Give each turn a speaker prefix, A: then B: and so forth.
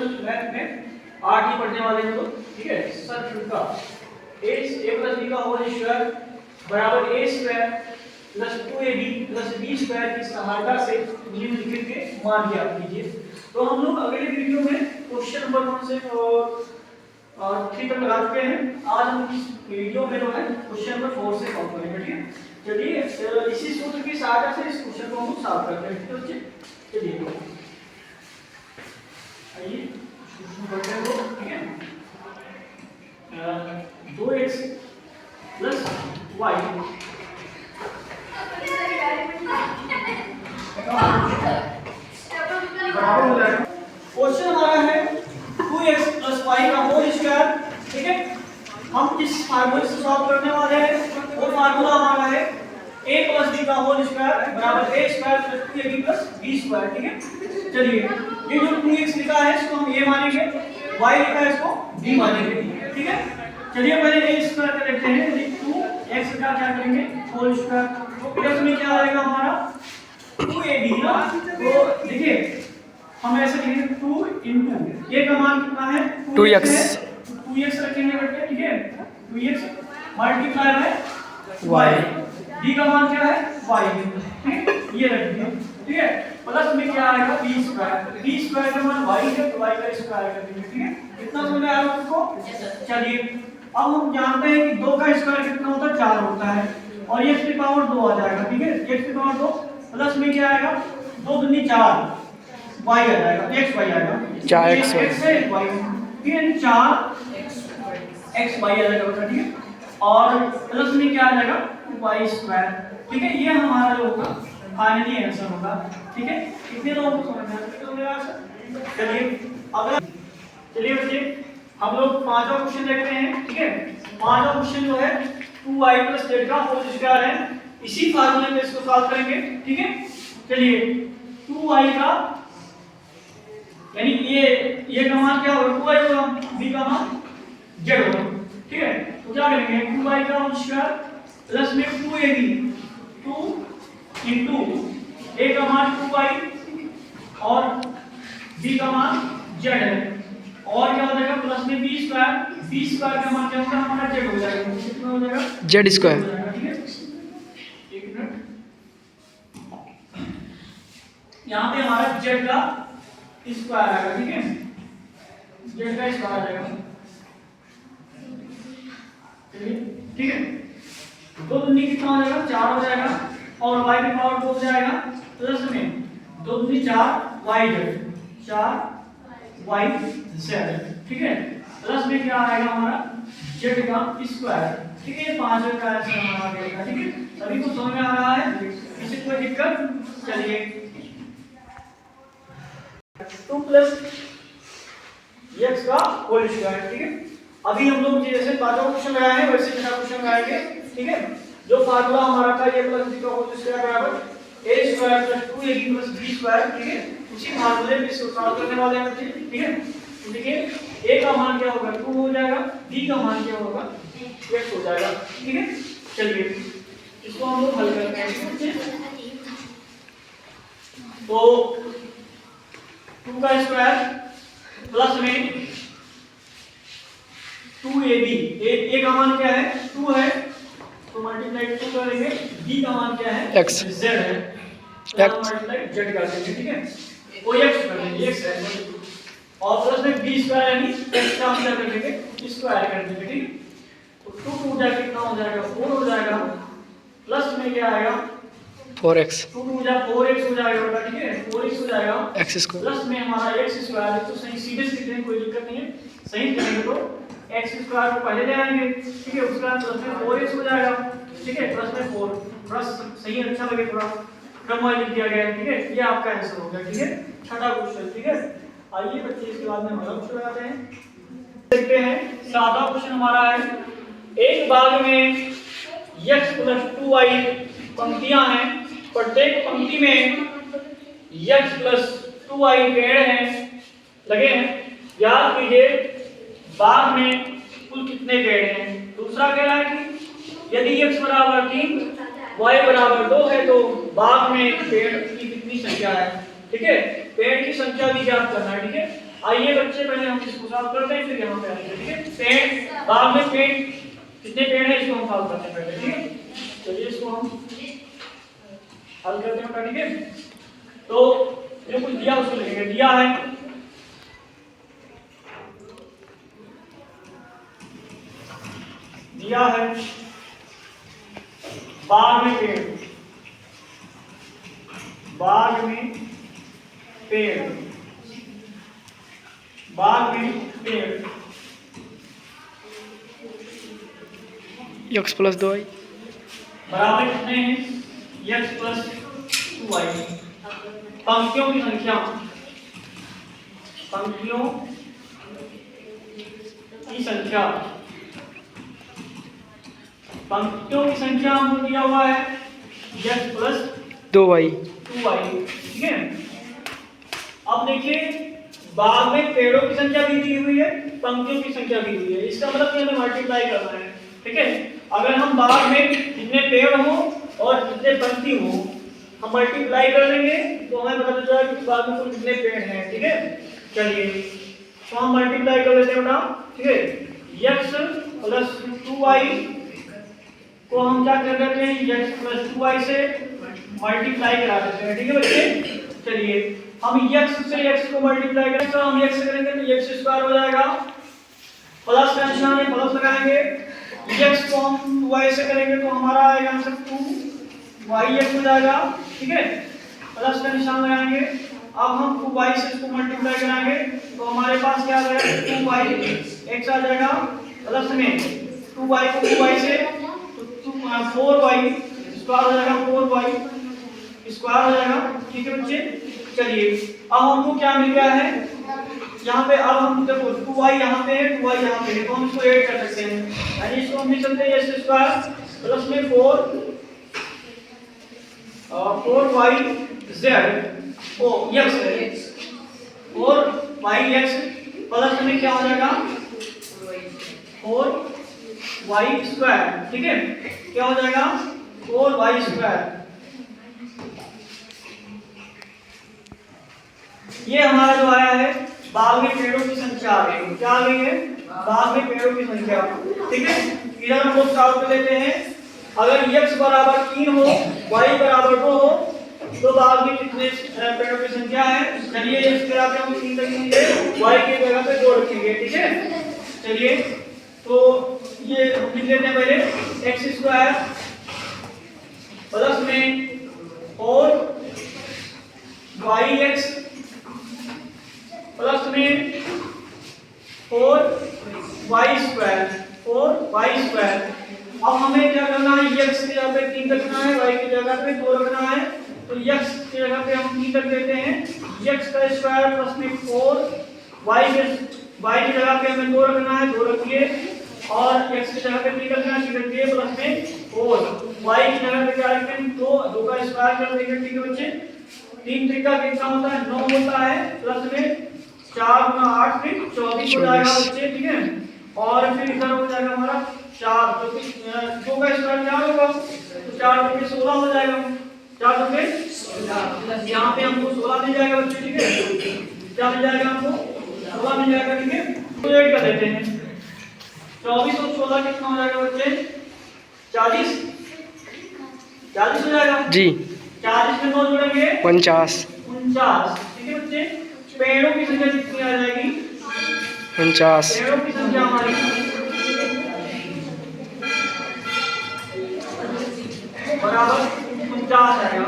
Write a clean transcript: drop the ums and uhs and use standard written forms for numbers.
A: Math में 8 ही पढ़ने वाले हैं तो ठीक है। सर्कल का a प्लस b का होल स्क्वायर बराबर a square plus 2ab plus b square की सहायता से निम्नलिखित के मान ज्ञात कीजिए। तो हम लोग अगले वीडियो में क्वेश्चन नंबर 1 से और 3 तक लगा चुके हैं। आज हम इस वीडियो में जो है क्वेश्चन नंबर 4 से सॉल्व करेंगे। ठीक है, चलिए इसी सूत्र की सहायता से इस क्वेश्चन को हम सॉल्व करते हैं। तो चलिए आइए शुरू करते हैं। ठीक है, 2x प्लस y बराबर हो जाएगा। क्वेश्चन हमारा है 2x प्लस y का होल स्क्वायर। ठीक है, हम जिस फार्मूले से सॉल्व करने वाले हैं वो फार्मूला हमारा है a प्लस b का होल स्क्वायर बराबर a square plus 2ab plus b square. ठीक है, चलिए ये जो 2x लिखा है इसको हम a मानेंगे, y लिखा है इसको b मानेंगे। ठीक है, चलिए पहले a स्क्वायर कर लेते हैं। 2x का क्या करेंगे होल स्क्वायर, तो प्लस में क्या आएगा हमारा 2ab ना। तो देखिए हम ऐसे लिखेंगे 2 * a का मान कितना है
B: 2x
A: 2x रखेंगे बेटे। ठीक है, 2x multiply by y, b का मान क्या है y। ठीक है, ये रख दिया। ठीक है, प्लस में क्या आएगा b स्क्वायर का मान y है तो y का स्क्वायर कर देंगे। ठीक है, कितना समझ में आया आपको? चलिए अब हम जानते हैं कि 2 का स्क्वायर कितना होता है 4 होता है और x की पावर 2 आ जाएगा। ठीक है, x की पावर 2 प्लस में क्या आएगा 2 दूनी 4 y आ जाएगा, x y आएगा
B: 4x
A: से y। ठीक है, 4 x y आ जाएगा। ठीक है, और प्लस में क्या आ जाएगा y स्क्वायर। ठीक है, ये हमारा जो होगा फाइनली आंसर होगा। ठीक है, कितने लोगों को समझ में आया सर? चलिए बच्चे हम लोग पांचवा क्वेश्चन देखते हैं। ठीक है, पांचवा क्वेश्चन जो है 2y + z का होल स्क्वायर है। इसी फार्मूले में इसको सॉल्व करेंगे। ठीक है, चलिए 2y का यानी ये का मान क्या होगा 2y होगा, b का मान z होगा। ठीक है, तो क्या करेंगे 2y का होल स्क्वायर प्लस में 2ab 2 into a का मान 2y और b का मान z है और क्या हो जाएगा प्लस में b स्क्वायर का मान क्या होगा हमारा z हो जाएगा। कितना हो जाएगा
B: z स्क्वायर।
A: ठीक है, एक मिनट, यहाँ पे हमारा z का स्क्वायर आएगा। ठीक है, z का स्क्वायर आ जाएगा। चलिए ठीक है, 2 दूनी कितना हो जाएगा 4 हो जाएगा और y की पावर 2 हो जाएगा प्लस में 2 दूनी 4 y z। ठीक है, प्लस में क्या आएगा हमारा z का स्क्वायर। ठीक है, 5 का आंसर हमारा आ गया। ठीक है, सभी को समझ में आ रहा है, किसी को कोई दिक्कत? चलिए 2 + x का होल स्क्वायर। ठीक है, अभी हम लोग जैसे पांचवा क्वेश्चन लगाए हैं वैसे छठा क्वेश्चन लगाएंगे। ठीक है, जो फार्मूला हमारा था a + b का होल स्क्वायर बराबर a square plus 2ab plus b square. ठीक है, उसी फार्मूले में इसको सॉल्व करने वाले हैं बच्चे। ठीक है, तो देखिए a का मान क्या होगा 2 हो जाएगा, b का मान क्या होगा x हो जाएगा। ठीक है, चलिए इसको हम लोग हल करते हैं। तो 2 का स्क्वायर प्लस में 2ab a का मान क्या है 2 है तो मल्टीप्लाई 2 करेंगे, b का मान क्या है
B: x
A: z है
B: x
A: मल्टीप्लाई z कर देंगे। ठीक है, वो x कर देंगे x है और प्लस में b स्क्वायर यानी x का आंसर कर देंगे स्क्वायर कर देंगे। ठीक है, तो 2 जा कितना हो जाएगा 4 हो जाएगा प्लस में क्या आएगा
B: 4x
A: 2 जा 4x हो जाएगा बेटा। ठीक है, 4x हो जाएगा
B: x स्क्वायर
A: प्लस में हमारा x स्क्वायर है तो सही सीधे सीधे कोई दिक्कत नहीं है, सही करेंगे तो x स्क्वायर को पहले ले आएंगे। ठीक है, उसके बाद प्लस में 4x हो जाएगा। ठीक है, प्लस में 4 प्लस सही अच्छा लगे थोड़ा क्रमवार लिख दिया गया है। ठीक है, ये आपका आंसर हो गया। ठीक है, छठा क्वेश्चन। ठीक है, आइए बच्चे इसके बाद में हम अगला क्वेश्चन लगाते हैं। देखते हैं सादा क्वेश्चन हमारा है एक भाग में x + 2y पंक्तियां हैं, प्रत्येक पंक्ति में x + 2y पेड़ हैं लगे हैं, याद कीजिए बाग में कुल कितने पेड़ हैं। दूसरा कह रहा है कि यदि x = 3 y = 2 है तो बाग में पेड़ की कितनी संख्या है। ठीक है, पेड़ की संख्या भी ज्ञात करना है। ठीक है, आइए बच्चे पहले हम इसको सॉल्व करते हैं, फिर यहाँ पे आएंगे, ठीक है। पेड़, बाग में पेड़, कितने पेड़ हैं इसको हम सॉल्व करते हैं पहले, ठीक है। चलिए इसको हम हल करते हैं, ठीक है। तो जो कुछ दिया उसको लिखेंगे। दिया है बाग में पेड़, बाग में पेड़, बाग में पेड़,
B: x प्लस 2y
A: बराबर कितने हैं, x प्लस 2y। पंक्तियों की संख्या, पंक्तियों की संख्या, पंक्तियों की संख्या हमको दिया हुआ है x प्लस
B: 2y,
A: 2y, ठीक है। अब देखिए बाग में पेड़ों की संख्या भी दी हुई है, पंक्तियों की संख्या भी दी हुई है, इसका मतलब कि हमें मल्टीप्लाई करना है, ठीक है। अगर हम बाग में जितने पेड़ हो और जितने पंक्ति हो हम मल्टीप्लाई कर लेंगे तो हमें पता चल जाएगा कि बाग में कुल कितने पेड़ हैं, ठीक है। चलिए तो हम मल्टीप्लाई कर लेते हैं बेटा, ठीक है। x प्लस 2y को हम क्या कर देते हैं, x प्लस 2y से मल्टीप्लाई करा देते हैं, ठीक है बच्चे। चलिए हम x से x को मल्टीप्लाई करेंगे तो हम x से करेंगे तो x स्क्वायर हो जाएगा, प्लस का निशान है प्लस लगाएंगे, x को हम 2y से करेंगे तो हमारा आएगा आंसर 2yx हो जाएगा, ठीक है। प्लस का निशान लगाएंगे, अब हम 2y से इसको मल्टीप्लाई कराएंगे तो हमारे पास क्या आ जाएगा 2yx आ जाएगा, प्लस में 2y को 2y से तो 4y स्क्वायर हो जाएगा, 4y स्क्वायर हो जाएगा, ठीक है बच्चे। चलिए अब हमको क्या मिल गया है यहाँ पे, अब हम देखो 2y यहाँ पे है, 2y यहाँ पे है, तो हम इसको ऐड कर सकते हैं, यानी इसको हम लिख सकते हैं x स्क्वायर प्लस में 4yz ओ x और yx प्लस में क्या हो जाएगा 4y स्क्वायर, ठीक है। क्या हो जाएगा 4y स्क्वायर। ये हमारा जो आया है बाग में पेड़ों की संख्या आ गई, क्या आ गई है बाग में पेड़ों की संख्या, ठीक है। इधर हम लोग सॉल्व कर लेते हैं। अगर x बराबर 3 हो, y बराबर 2 हो तो बाग में कितने पेड़ों की संख्या है। चलिए x की जगह पे हम 3 रखेंगे, y की जगह पे 2 रखेंगे, ठीक है। चलिए तो ये लिख लेते हैं पहले x स्क्वायर प्लस में 4yx प्लस में 4y स्क्वायर, 4y स्क्वायर। अब हमें क्या करना है, x की जगह पे 3 रखना है, y की जगह पे 2 रखना है, तो x की जगह पे हम 3 रख देते हैं, x का स्क्वायर प्लस में 4 y की जगह पे हमें 2 रखना है, 2 रखिए, और x की जगह पे 3 रखना है, 3 रखिए, प्लस में 4 y की जगह पे क्या रखेंगे 2 का स्क्वायर कर देंगे, ठीक है बच्चे। 3 त्रिका कितना होता है 9 होता है, प्लस में 4 गुना 8 फिर 24 हो जाएगा बच्चे, ठीक है। और फिर इधर हो जाएगा हमारा 4, तो 2 का स्क्वायर 4 होगा तो 4 में 16 हो जाएगा, 4 में यहाँ पे हमको 16 मिल जाएगा बच्चे, ठीक है। क्या मिल जाएगा हमको 16 मिल जाएगा, ठीक है। तो ऐड कर देते हैं 24 और 16 कितना हो जाएगा बच्चे 40 हो जाएगा
B: जी।
A: 40 में 2 जोड़ेंगे
B: 49,
A: ठीक है बच्चे। पेड़ों की संख्या कितनी आ जाएगी
B: 49,
A: पेड़ों की संख्या हमारी बराबर 49 आएगा।